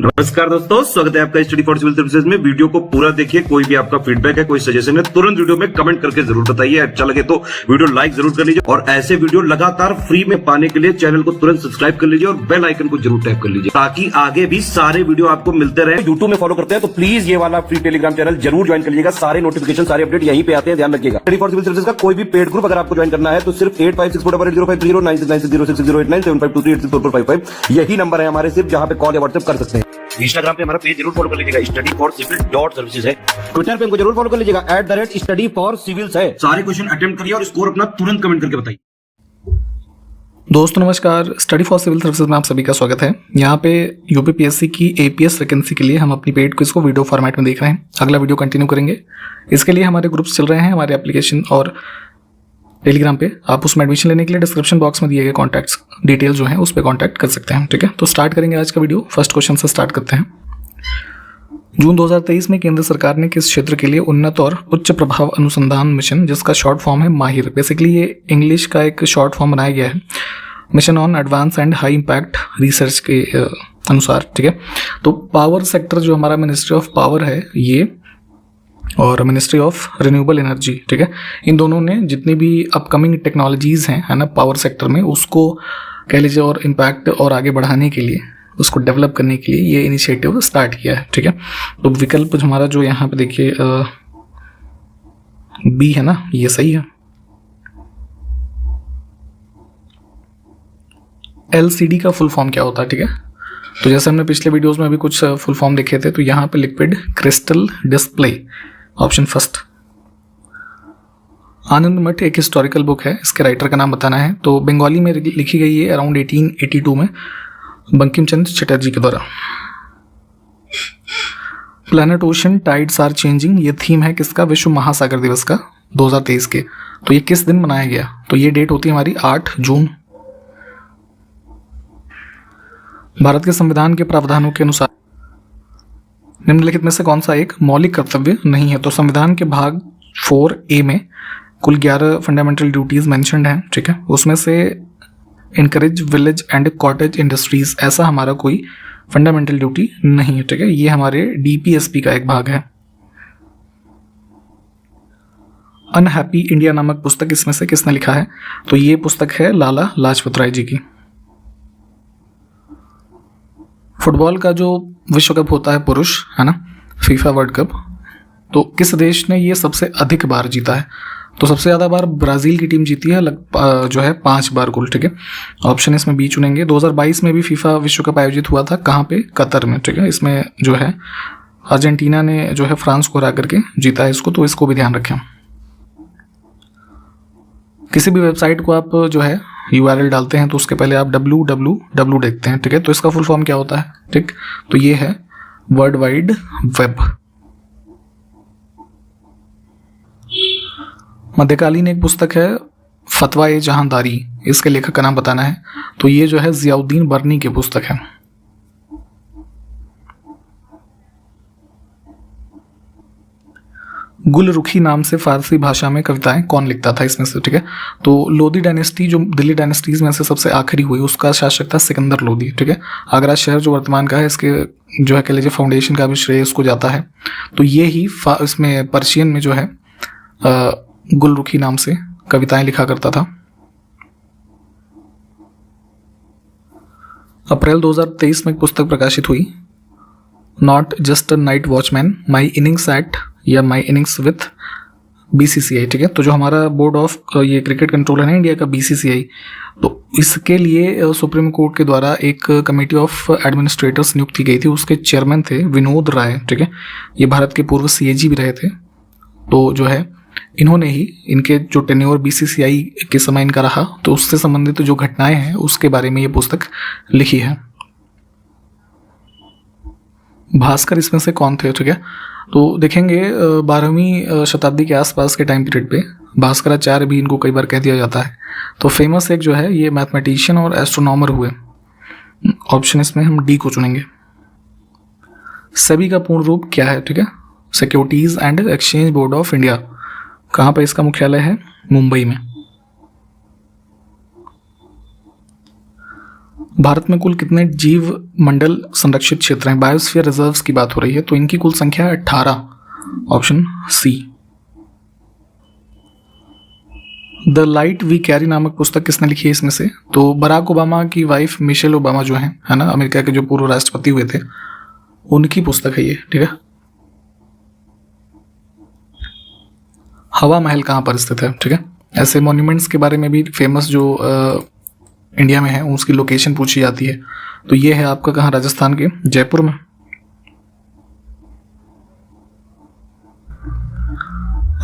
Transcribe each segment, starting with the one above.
नमस्कार दोस्तों, स्वागत है आपका स्टडी फॉर सिविल सर्विसेज में। वीडियो को पूरा देखिए। कोई भी आपका फीडबैक है, कोई सजेशन है, तुरंत वीडियो में कमेंट करके जरूर बताइए। अच्छा लगे तो वीडियो लाइक जरूर कर लीजिए और ऐसे वीडियो लगातार फ्री में पाने के लिए चैनल को तुरंत सब्सक्राइब कर लीजिए और बेल आइकन को जरूर टैप कर लीजिए ताकि आगे भी सारे वीडियो आपको मिलते रहे। यूट्यूब में फॉलो करते हैं तो प्लीज ये वाला फ्री टेलीग्राम चैनल जरूर ज्वाइन कर लीजिएगा। सारे नोटिफिकेशन, सारे अपडेट यहीं पे आते हैं, ध्यान रखिएगा। स्टडी फॉर सिविल सर्विसेज का कोई भी पेड ग्रुप अगर आपको ज्वाइन करना है तो सिर्फ 85648056060609797523864455 यही नंबर है हमारे, सिर्फ जहां पे कॉल या व्हाट्सएप कर सकते हैं। इंस्टाग्राम पे हमारा पेज जरूर फॉलो कर लीजिएगा, स्टडी फॉर सिविल .सर्विसेज है। ट्विटर पे हमको जरूर फॉलो कर लीजिएगा, @study for civils है। सारे क्वेश्चन अटेम्प्ट करिए और स्कोर अपना तुरंत कमेंट करके बताइए। दोस्तों नमस्कार, स्टडी फॉर सिविल सर्विसेज में आप सभी का स्वागत है। यहाँ पे यूपीपीएससी की एपीएस वैकेंसी के लिए हम अपनी पेड क्विज को वीडियो फॉर्मेट में देख रहे हैं। अगला वीडियो कंटिन्यू करेंगे। इसके लिए हमारे ग्रुप्स चल रहे हैं, हमारे एप्लीकेशन और टेलीग्राम पे। आप उसमें एडमिशन लेने के लिए डिस्क्रिप्शन बॉक्स में दिए गए कॉन्टैक्ट्स डिटेल जो हैं उस पर कॉन्टैक्ट कर सकते हैं। ठीक है, तो स्टार्ट करेंगे आज का वीडियो। फर्स्ट क्वेश्चन से स्टार्ट करते हैं। जून 2023 में केंद्र सरकार ने किस क्षेत्र के लिए उन्नत और उच्च प्रभाव अनुसंधान मिशन, जिसका शॉर्ट फॉर्म है माहिर, बेसिकली ये इंग्लिश का एक शॉर्ट फॉर्म बनाया गया है, mission on advance and high impact research के अनुसार। ठीक है, तो पावर सेक्टर जो हमारा मिनिस्ट्री ऑफ पावर है ये और मिनिस्ट्री ऑफ रिन्यूएबल एनर्जी, ठीक है, इन दोनों ने जितनी भी अपकमिंग टेक्नोलॉजीज हैं, है ना, पावर सेक्टर में, उसको कह लीजिए और इम्पैक्ट और आगे बढ़ाने के लिए, उसको डेवलप करने के लिए ये इनिशिएटिव स्टार्ट किया है। ठीक है, तो विकल्प हमारा जो यहाँ पे देखिए बी है ना, ये सही है। LCD का फुल फॉर्म क्या होता है? ठीक है, तो जैसे हमने पिछले वीडियोस में भी कुछ फुल फॉर्म देखे थे, तो यहाँ पे liquid crystal display, option first. Anand Math एक हिस्टोरिकल बुक है, इसके राइटर का नाम बताना है। तो बंगाली में लिखी गई है अराउंड 1882 में बंकिम चंद्र चटर्जी के द्वारा। Planet ocean tides are changing, ये थीम है किसका? विश्व महासागर दिवस का 2023 के। तो ये किस दिन मनाया गया? तो ये डेट होती है हमारी 8 जून। भारत के संविधान के प्रावधानों के अनुसार निम्नलिखित में से कौन सा एक मौलिक कर्तव्य नहीं है? तो संविधान के भाग 4A में कुल 11 फंडामेंटल ड्यूटीज मेंशन्ड हैं। ठीक है, उसमें से encourage village and cottage industries, ऐसा हमारा कोई फंडामेंटल ड्यूटी नहीं है। ठीक है, ये हमारे DPSP का एक भाग है। अनहैप्पी इंडिया नामक पुस्तक इसमें से किसने लिखा है? तो ये पुस्तक है लाला लाजपत राय जी की। फुटबॉल का जो विश्व कप होता है पुरुष, है ना, फीफा वर्ल्ड कप, तो किस देश ने ये सबसे अधिक बार जीता है? तो सबसे ज़्यादा बार ब्राज़ील की टीम जीती है, जो है 5 बार कुल। ठीक है, ऑप्शन इसमें बी चुनेंगे। 2022 में भी फीफा विश्व कप आयोजित हुआ था, कहाँ पे? कतर में। ठीक है, इसमें जो है अर्जेंटीना ने जो है फ्रांस को हरा करके जीता है इसको, तो इसको भी ध्यान रखें। किसी भी वेबसाइट को आप जो है URL डालते हैं तो उसके पहले आप www देखते हैं। ठीक है, तो इसका फुल फॉर्म क्या होता है? ठीक, तो ये है वर्ल्ड वाइड वेब। मध्यकालीन एक पुस्तक है फतवा-ए जहांदारी, इसके लेखक का नाम बताना है। तो ये जो है जियाउद्दीन बर्नी की पुस्तक है। गुलरुखी नाम से फारसी भाषा में कविताएं कौन लिखता था इसमें से? ठीक है, तो लोधी डायनेस्टी जो दिल्ली डायनेस्टीज में से सबसे आखिरी हुई, उसका शासक था सिकंदर लोधी। ठीक है, आगरा शहर जो वर्तमान का है, इसके जो है कह लीजिए फाउंडेशन का भी श्रेय इसको जाता है। तो ये ही इसमें पर्शियन में जो है गुलरुखी नाम से कविताएं लिखा करता था। अप्रैल 2023 में एक पुस्तक प्रकाशित हुई, not just a night watchman, my innings at या माई इनिंग्स विथ BCCI। ठीक है, तो जो हमारा बोर्ड ऑफ ये क्रिकेट कंट्रोलर है इंडिया का, BCCI, तो इसके लिए सुप्रीम कोर्ट के द्वारा एक कमेटी ऑफ एडमिनिस्ट्रेटर्स नियुक्त की गई थी। उसके चेयरमैन थे विनोद राय। ठीक है, ये भारत के पूर्व CAG भी रहे थे। तो जो है इन्होंने ही इनके जो टेन्योर BCCI के समय इनका रहा, तो उससे संबंधित जो घटनाएं हैं उसके बारे में ये पुस्तक लिखी है। भास्कर इसमें से कौन थे? ठीक है, तो देखेंगे 12वीं शताब्दी के आसपास के टाइम पीरियड पे भास्कराचार्य भी इनको कई बार कह दिया जाता है। तो फेमस एक जो है ये मैथमेटिशियन और एस्ट्रोनॉमर हुए। ऑप्शन इसमें हम डी को चुनेंगे। सेबी का पूर्ण रूप क्या है? ठीक है, securities and exchange board of India. कहाँ पर इसका मुख्यालय है? मुंबई में। भारत में कुल कितने जीव मंडल संरक्षित क्षेत्र हैं? बायोस्फीयर रिजर्व्स की बात हो रही है, तो इनकी कुल संख्या है 18, option C. The light we carry नामक पुस्तक किसने लिखी है इसमें से? तो बराक ओबामा की वाइफ मिशेल ओबामा जो है ना, अमेरिका के जो पूर्व राष्ट्रपति हुए थे, उनकी पुस्तक है ये, ठीक है। हवा महल कहाँ पर स्थित है? ठीक है, ऐसे मॉन्यूमेंट्स के बारे में भी फेमस जो इंडिया में है उसकी लोकेशन पूछी जाती है। तो ये है आपका कहाँ? राजस्थान के जयपुर में।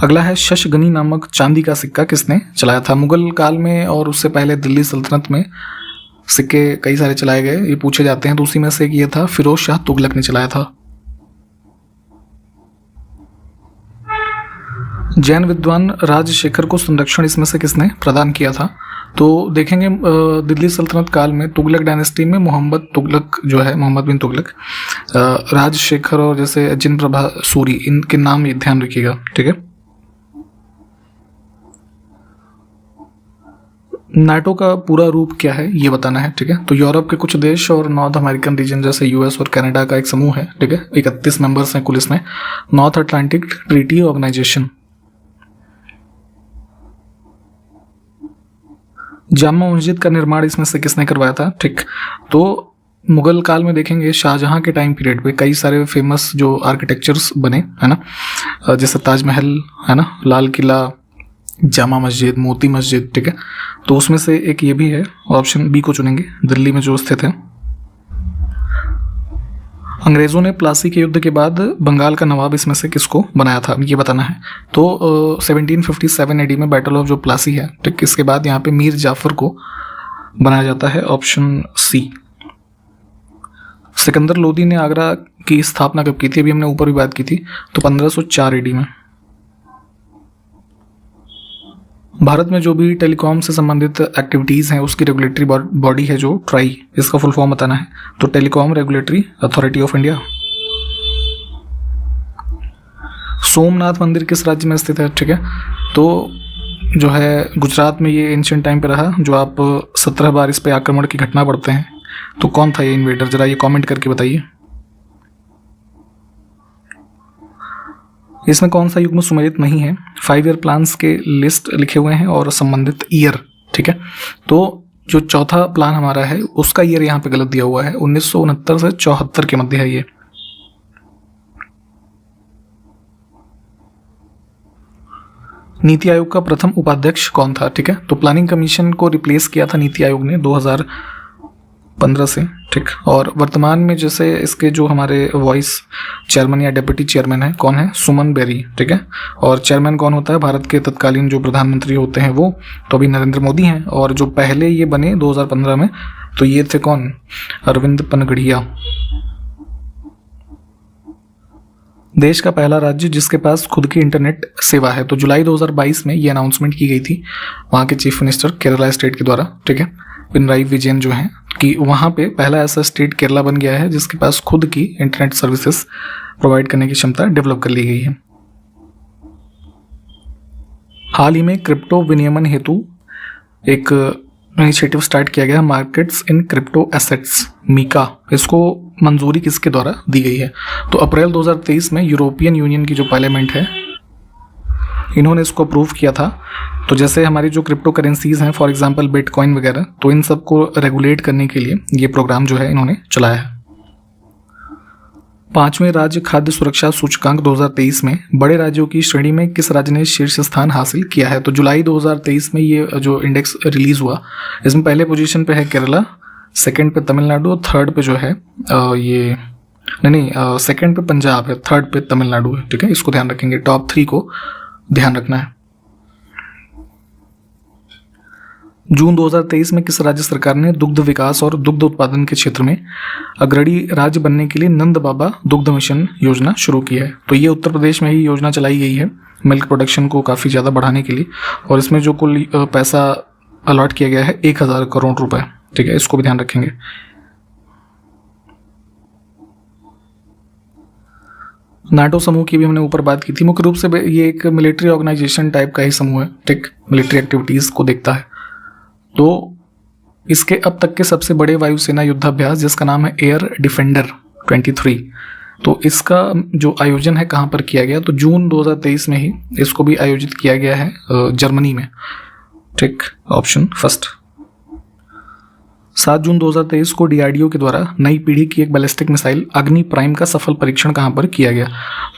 अगला है शशगनी नामक चांदी का सिक्का किसने चलाया था? मुगल काल में और उससे पहले दिल्ली सल्तनत में सिक्के कई सारे चलाए गए, ये पूछे जाते हैं। तो उसी में से एक ये था, फिरोज शाह तुगलक ने चलाया था। जैन विद्वान राजशेखर को संरक्षण इसमें से किसने प्रदान किया था? तो देखेंगे दिल्ली सल्तनत काल में तुगलक डायनेस्टी में मोहम्मद तुगलक जो है, मोहम्मद बिन तुगलक, राजशेखर और जैसे जिन प्रभा सूरी, इनके नाम ये ध्यान रखिएगा, ठीक है। नाटो का पूरा रूप क्या है ये बताना है, ठीक है। तो यूरोप के कुछ देश और नॉर्थ अमेरिकन रीजन जैसे यूएस और कनाडा का एक समूह है, ठीक है। 31 मेंबर्स हैं कुल इसमें। North Atlantic Treaty Organization. Jama Masjid का निर्माण इसमें से किसने करवाया था? ठीक, तो मुगल काल में देखेंगे शाहजहां के टाइम पीरियड पे कई सारे फेमस जो आर्किटेक्चर्स बने, है ना, जैसे ताजमहल, है ना, लाल किला, जामा मस्जिद, मोती मस्जिद, ठीक है। तो उसमें से एक ये भी है, ऑप्शन बी को चुनेंगे, दिल्ली में जो स्थित है। अंग्रेजों ने प्लासी के युद्ध के बाद बंगाल का नवाब इसमें से किसको बनाया था ये बताना है। तो 1757 एडी में बैटल ऑफ जो प्लासी है, ठीक, इसके बाद यहाँ पे मीर जाफर को बनाया जाता है, ऑप्शन सी। सिकंदर लोदी ने आगरा की स्थापना कब की थी? अभी हमने ऊपर भी बात की थी, तो 1504 एडी में। भारत में जो भी टेलीकॉम से संबंधित एक्टिविटीज़ हैं उसकी रेगुलेटरी बॉडी है जो ट्राई, इसका फुल फॉर्म बताना है। तो telecom regulatory authority of India. Somnath मंदिर किस राज्य में स्थित है? ठीक है, तो जो है गुजरात में ये एंशिएंट टाइम पे रहा। जो आप 17 बार इस पे आक्रमण की घटना पढ़ते हैं, तो कौन था ये इन्वेडर? जरा ये कमेंट करके बताइए। इसमें कौन सा युग्म सुमेलित नहीं है? 5 ईयर प्लान्स के लिस्ट लिखे हुए हैं और संबंधित ईयर, ठीक है। तो जो चौथा प्लान हमारा है उसका ईयर यहाँ पे गलत दिया हुआ है, 1969 से 74 के मध्य है ये। नीति आयोग का प्रथम उपाध्यक्ष कौन था? ठीक है, तो प्लानिंग कमीशन को रिप्लेस किया था नीति आयोग ने 2015 से, ठीक। और वर्तमान में जैसे इसके जो हमारे वाइस चेयरमैन या डेप्यूटी चेयरमैन है, कौन है? सुमन बेरी, ठीक है। और चेयरमैन कौन होता है? भारत के तत्कालीन जो प्रधानमंत्री होते हैं वो तो अभी नरेंद्र मोदी हैं। और जो पहले ये बने 2015 में, तो ये थे कौन? अरविंद पनगड़िया। देश का पहला राज्य जिसके पास खुद की इंटरनेट सेवा है, तो जुलाई 2022 में ये अनाउंसमेंट की गई थी वहाँ के चीफ मिनिस्टर केरला स्टेट के द्वारा, ठीक है, पिनराई विजयन जो हैं, कि वहाँ पे पहला ऐसा स्टेट केरला बन गया है जिसके पास खुद की इंटरनेट सर्विसेज प्रोवाइड करने की क्षमता डेवलप कर ली गई है। हाल ही में क्रिप्टो विनियमन हेतु एक इनिशिएटिव स्टार्ट किया गया, markets in crypto assets, MiCA. इसको मंजूरी किसके द्वारा दी गई है? तो अप्रैल 2023 में यूरोपियन यूनियन की जो पार्लियामेंट है, इन्होंने इसको अप्रूव किया था। तो जैसे हमारी जो क्रिप्टो करेंसीज हैं, फॉर एग्जांपल बिटकॉइन वगैरह, तो इन सब को रेगुलेट करने के लिए ये प्रोग्राम जो है इन्होंने चलाया है। 5वें राज्य खाद्य सुरक्षा सूचकांक 2023 में बड़े राज्यों की श्रेणी में किस राज्य ने शीर्ष स्थान हासिल किया है? तो जुलाई 2023 में ये जो इंडेक्स रिलीज हुआ, इसमें पहले पोजीशन पे है केरला, सेकंड पे तमिलनाडु और थर्ड पे जो है ये नहीं सेकंड पे पंजाब है, थर्ड पे तमिलनाडु है, ठीक है। इसको ध्यान रखेंगे, टॉप 3 को ध्यान रखना है। जून 2023 में किस राज्य सरकार ने दुग्ध विकास और दुग्ध उत्पादन के क्षेत्र में अग्रणी राज्य बनने के लिए नंद बाबा दुग्ध मिशन योजना शुरू की है? तो ये उत्तर प्रदेश में ही योजना चलाई गई है मिल्क प्रोडक्शन को काफ़ी ज़्यादा बढ़ाने के लिए। और इसमें जो कुल पैसा अलॉट किया गया है 1000 करोड़ रुपए, ठीक है, इसको भी ध्यान रखेंगे। नाटो समूह की भी हमने ऊपर बात की थी। मुख्य रूप से ये एक मिलिट्री ऑर्गेनाइजेशन टाइप का ही समूह है, ठीक, मिलिट्री एक्टिविटीज़ को देखता है। तो इसके अब तक के सबसे बड़े वायुसेना युद्धाभ्यास जिसका नाम है एयर डिफेंडर 23, तो इसका जो आयोजन है कहाँ पर किया गया, तो जून 2023 में ही इसको भी आयोजित किया गया है जर्मनी में। ठीक, ऑप्शन फर्स्ट। 7 जून 2023 को डीआरडीओ के द्वारा नई पीढ़ी की एक बैलिस्टिक मिसाइल अग्नि प्राइम का सफल परीक्षण कहाँ पर किया गया,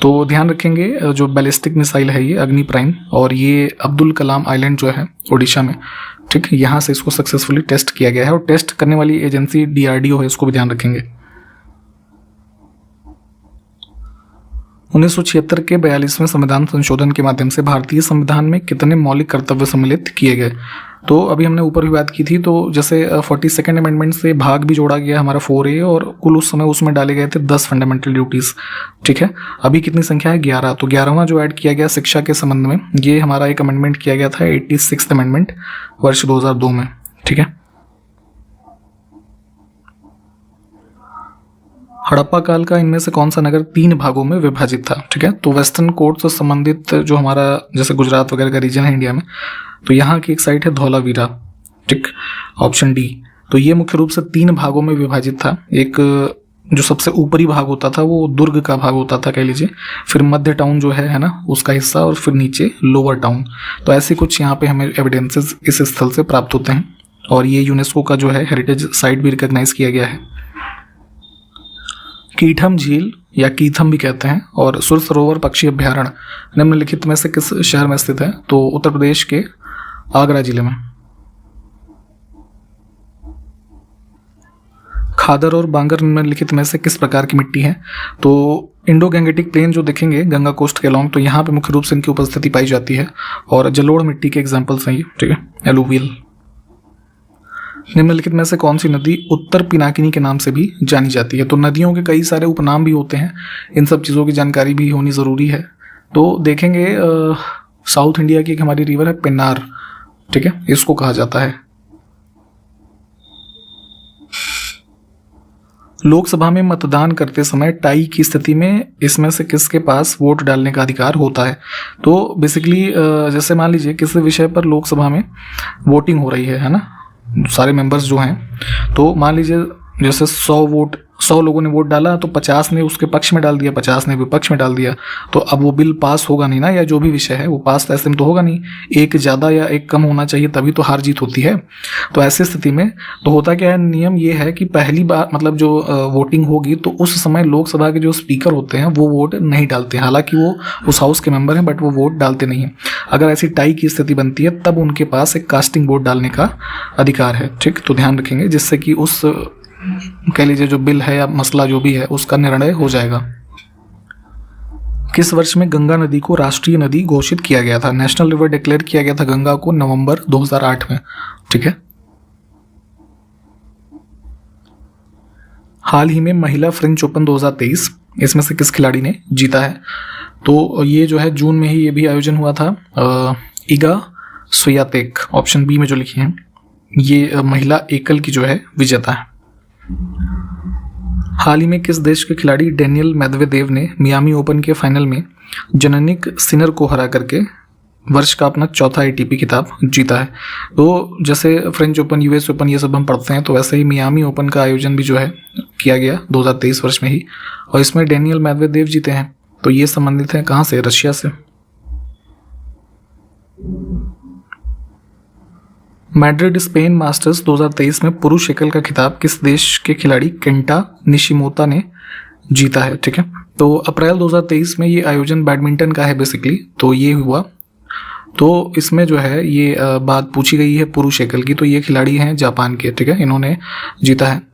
तो ध्यान रखेंगे जो बैलिस्टिक मिसाइल है ये अग्नि प्राइम, और ये अब्दुल कलाम आइलैंड जो है उड़ीसा में, ठीक, यहाँ से इसको सक्सेसफुली टेस्ट किया गया है, और टेस्ट करने वाली एजेंसी डीआरडीओ है, इसको भी ध्यान रखेंगे। 1976 के 42वें संविधान संशोधन के माध्यम से भारतीय संविधान में कितने मौलिक कर्तव्य सम्मिलित किए गए, तो अभी हमने ऊपर भी बात की थी, तो जैसे 42nd अमेंडमेंट से भाग भी जोड़ा गया हमारा 4A, और कुल उस समय उसमें डाले गए थे 10 फंडामेंटल ड्यूटीज। ठीक है, अभी कितनी संख्या है 11, तो 11वां जो ऐड किया गया शिक्षा के संबंध में, ये हमारा एक अमेंडमेंट किया गया था 86th अमेंडमेंट वर्ष 2002 में। ठीक है, हड़प्पा काल का इनमें से कौन सा नगर 3 भागों में विभाजित था। ठीक है, तो वेस्टर्न कोर्ट से संबंधित जो हमारा जैसे गुजरात वगैरह का रीजन है इंडिया में, तो यहाँ की एक साइट है धौलावीरा। ठीक, ऑप्शन डी। तो ये मुख्य रूप से 3 भागों में विभाजित था। एक जो सबसे ऊपरी भाग होता था वो दुर्ग का भाग होता था कह लीजिए, फिर मध्य टाउन जो है ना उसका हिस्सा, और फिर नीचे लोअर टाउन। तो ऐसे कुछ यहाँ पे हमें एविडेंसेस इस स्थल से प्राप्त होते हैं, और ये यूनेस्को का जो है हेरिटेज साइट भी रिकॉग्नाइज किया गया है। कीथम झील या कीथम भी कहते हैं और सुर सरोवर पक्षी अभ्यारण्य निम्नलिखित में से किस शहर में स्थित है, तो उत्तर प्रदेश के आगरा जिले में। खादर और बांगर निम्नलिखित में से किस प्रकार की मिट्टी है, तो इंडो गैंगेटिक प्लेन जो देखेंगे गंगा कोस्ट के अलॉन्ग, तो यहाँ पे मुख्य रूप से इनकी उपस्थिति पाई जाती है, और जलोढ़ मिट्टी के एग्जाम्पल्स हैं ये। ठीक है, एलुवियल। निम्नलिखित में से कौन सी नदी उत्तर पिनाकिनी के नाम से भी जानी जाती है, तो नदियों के कई सारे उपनाम भी होते हैं, इन सब चीज़ों की जानकारी भी होनी ज़रूरी है। तो देखेंगे साउथ इंडिया की एक हमारी रिवर है पेन्नार। ठीक है, इसको कहा जाता है। लोकसभा में मतदान करते समय टाई की स्थिति में इसमें से किसके पास वोट डालने का अधिकार होता है, तो बेसिकली जैसे मान लीजिए किसी विषय पर लोकसभा में वोटिंग हो रही है ना, सारे मेंबर्स जो हैं, तो मान लीजिए जैसे 100 लोगों ने वोट डाला, तो 50 ने उसके पक्ष में डाल दिया, 50 ने विपक्ष में डाल दिया, तो अब वो बिल पास होगा नहीं ना, या जो भी विषय है वो पास ऐसे में तो होगा नहीं, एक ज़्यादा या एक कम होना चाहिए, तभी तो हार जीत होती है। तो ऐसी स्थिति में तो होता क्या है, नियम ये है कि पहली बार मतलब जो वोटिंग होगी तो उस समय लोकसभा के जो स्पीकर होते हैं वो वोट नहीं डालते, हालांकि वो उस हाउस के मेंबर हैं बट वो वोट डालते नहीं हैं। अगर ऐसी टाई की स्थिति बनती है तब उनके पास एक कास्टिंग वोट डालने का अधिकार है। ठीक, तो ध्यान रखेंगे, जिससे कि उस कह लीजिए जो बिल है या मसला जो भी है उसका निर्णय हो जाएगा। किस वर्ष में गंगा नदी को राष्ट्रीय नदी घोषित किया गया था, नेशनल रिवर डिक्लेयर किया गया था गंगा को नवंबर 2008 में। ठीक है, हाल ही में महिला फ्रेंच ओपन 2023 इसमें से किस खिलाड़ी ने जीता है, तो ये जो है जून में ही ये भी आयोजन हुआ था, इगा स्वियातेक, ऑप्शन बी में जो लिखी है, ये महिला एकल की जो है विजेता है। हाल ही में किस देश के खिलाड़ी डेनियल मेदवेदेव ने मियामी ओपन के फाइनल में जेनिक सिनर को हरा करके वर्ष का अपना चौथा एटीपी खिताब जीता है। तो जैसे फ्रेंच ओपन, यूएस ओपन ये सब हम पढ़ते हैं, तो वैसे ही मियामी ओपन का आयोजन भी जो है किया गया 2023 वर्ष में ही, और इसमें डेनियल मेदवेदेव जीते हैं। तो ये संबंधित है कहाँ से, रशिया से। मैड्रिड स्पेन मास्टर्स 2023 में पुरुष एकल का खिताब किस देश के खिलाड़ी केंटा निशिमोता ने जीता है। ठीक है, तो अप्रैल 2023 में ये आयोजन बैडमिंटन का है बेसिकली, तो ये हुआ, तो इसमें जो है ये बात पूछी गई है पुरुष एकल की, तो ये खिलाड़ी हैं जापान के। ठीक है, इन्होंने जीता है,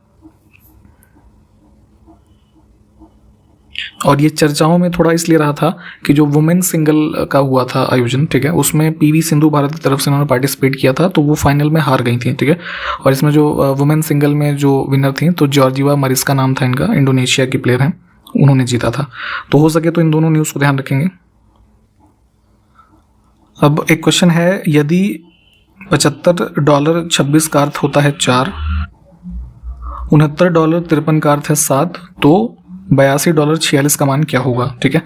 और ये चर्चाओं में थोड़ा इसलिए रहा था कि जो वुमेन सिंगल का हुआ था आयोजन, ठीक है, उसमें पीवी सिंधु भारत की तरफ से उन्होंने पार्टिसिपेट किया था, तो वो फाइनल में हार गई थी। ठीक है, और इसमें जो वुमेन सिंगल में जो विनर थी तो जॉर्जिवा मरिस्का नाम था इनका, इंडोनेशिया की प्लेयर हैं, उन्होंने जीता था। तो हो सके तो इन दोनों न्यूज़ को ध्यान रखेंगे। अब एक क्वेश्चन है, यदि $75 का अर्थ होता है 4, $69 53 का अर्थ है 7, तो $82 46 का मान क्या होगा। ठीक है,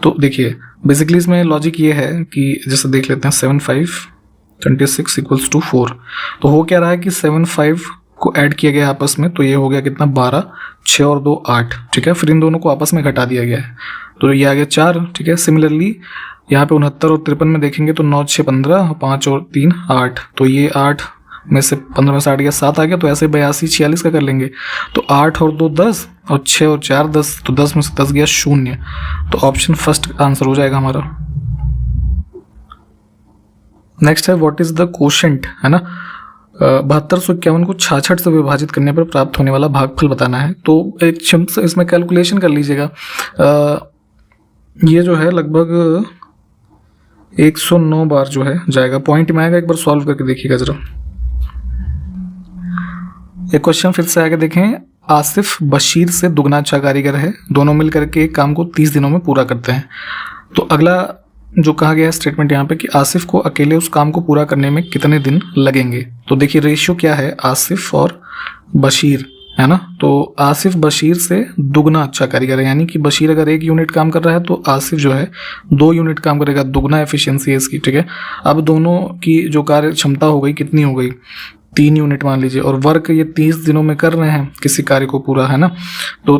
तो देखिए बेसिकली इसमें लॉजिक ये है कि जैसे देख लेते हैं 7 5 26 इक्वल्स टू 4। तो हो क्या रहा है कि 7 5 को ऐड किया गया आपस में, तो ये हो गया कितना 12, 6 और 2 8, ठीक है। फिर इन दोनों को आपस में घटा दिया गया है, तो ये आ गया 4, ठीक है। सिमिलरली यहाँ पे 69 और 53 में देखेंगे तो 9 6 15, 5 और 3 8, तो ये 8 में से 15 में से 8 गया 7 आ गया, तो ऐसे 82 46 का कर लेंगे। तो 8 और 2 10 और 6 और 4 10, तो 10 में से 10 गया 0, तो ऑप्शन फर्स्ट आंसर हो जाएगा हमारा। नेक्स्ट है व्हाट इज द कोशेंट, है ना। 7251 को 66 से विभाजित करने पर प्राप्त होने वाला भागफल बताना है। तो एक इसमें कैलकुलेशन कर लीजिएगा। ये जो है लगभग 109 बार जो है जाएगा, पॉइंट में आएगा। एक बार सॉल्व करके देखिएगा जरा। एक क्वेश्चन फिर से आगे देखें। आसिफ बशीर से दुगना अच्छा कारीगर है, दोनों मिलकर के एक काम को 30 दिनों में पूरा करते हैं। तो अगला जो कहा गया है स्टेटमेंट यहाँ पे कि आसिफ को अकेले उस काम को पूरा करने में कितने दिन लगेंगे। तो देखिए रेशियो क्या है, आसिफ और बशीर, है ना। तो आसिफ बशीर से दुगना अच्छा कारीगर है, यानी कि बशीर अगर 1 यूनिट काम कर रहा है तो आसिफ जो है 2 यूनिट काम करेगा, दुगना एफिशिएंसी है इसकी, ठीक है। अब दोनों की जो कार्य क्षमता हो गई कितनी हो गई, 3 यूनिट मान लीजिए, और वर्क ये 30 दिनों में कर रहे हैं किसी कार्य को पूरा, है ना। तो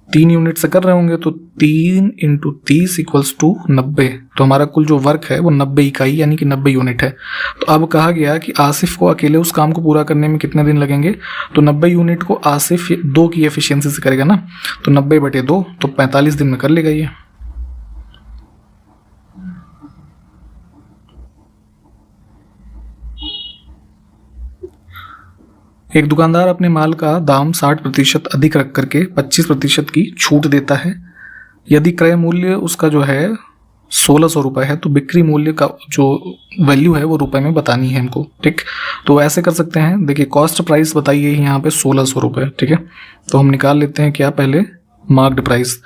3 यूनिट से कर रहे होंगे, तो 3 × 30 इक्वल्स टू 90। तो हमारा कुल जो वर्क है वो 90 इकाई यानी कि 90 यूनिट है। तो अब कहा गया कि आसिफ को अकेले उस काम को पूरा करने में कितने दिन लगेंगे। तो 90 यूनिट को आसिफ 2 की एफिशिएंसी से करेगा ना, तो 90/2, तो 45 दिन में कर लेगा ये। एक दुकानदार अपने माल का दाम 60% अधिक रख करके 25% की छूट देता है। यदि क्रय मूल्य उसका जो है 1600 रुपये है, तो बिक्री मूल्य का जो वैल्यू है वो रुपए में बतानी है हमको, ठीक। तो ऐसे कर सकते हैं, देखिए कॉस्ट प्राइस बताइए यहाँ पे 1600 रुपये, ठीक है। तो हम निकाल लेते हैं क्या, पहले मार्क्ड प्राइस।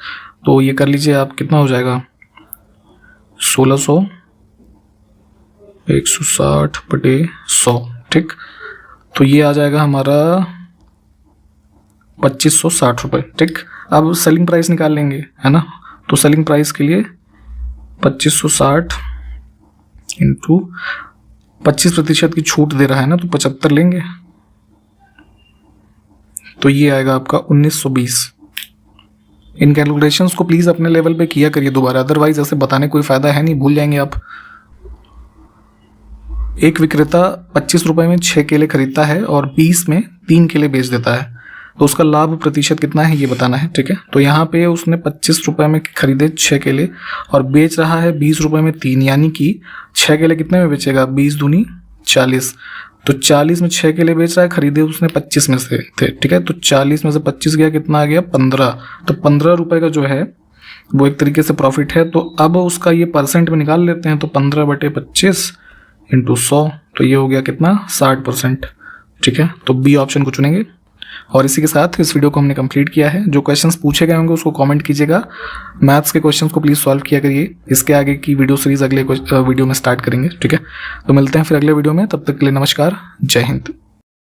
तो ये कर लीजिए आप, कितना हो जाएगा 1600 160/100, ठीक। तो ये आ जाएगा हमारा 2560 रुपये, ठीक। अब सेलिंग प्राइस निकाल लेंगे, है ना। तो सेलिंग प्राइस के लिए 2560 इंटू 25% की छूट दे रहा है ना, तो 75 लेंगे, तो ये आएगा आपका 1920। इन कैलकुलेशंस को प्लीज अपने लेवल पे किया करिए दोबारा, अदरवाइज ऐसे बताने कोई फायदा है नहीं, भूल जाएंगे आप। एक विक्रेता 25 रुपए में 6 केले खरीदता है और 20 में 3 केले बेच देता है, तो उसका लाभ प्रतिशत कितना है ये बताना है, ठीक है। तो यहाँ पे उसने 25 रुपए में खरीदे 6 केले और बेच रहा है 20 रुपए में 3, यानी कि 6 केले कितने में बेचेगा, 20 दूनी 40, तो 40 में 6 केले बेच रहा है, खरीदे उसने 25 में से थे, ठीक है। तो 40 में से 25 गया, कितना आ गया 15, तो 15 रुपए का जो है वो एक तरीके से प्रॉफिट है। तो अब उसका ये परसेंट में निकाल लेते हैं, तो 15/25 इंटू 100, तो ये हो गया कितना 60%, ठीक है। तो बी ऑप्शन को चुनेंगे। और इसी के साथ इस वीडियो को हमने कंप्लीट किया है। जो क्वेश्चंस पूछे गए होंगे उसको कमेंट कीजिएगा। मैथ्स के क्वेश्चंस को प्लीज़ सॉल्व किया करिए। इसके आगे की वीडियो सीरीज अगले वीडियो में स्टार्ट करेंगे, ठीक है। तो मिलते हैं फिर अगले वीडियो में, तब तक के लिए नमस्कार, जय हिंद।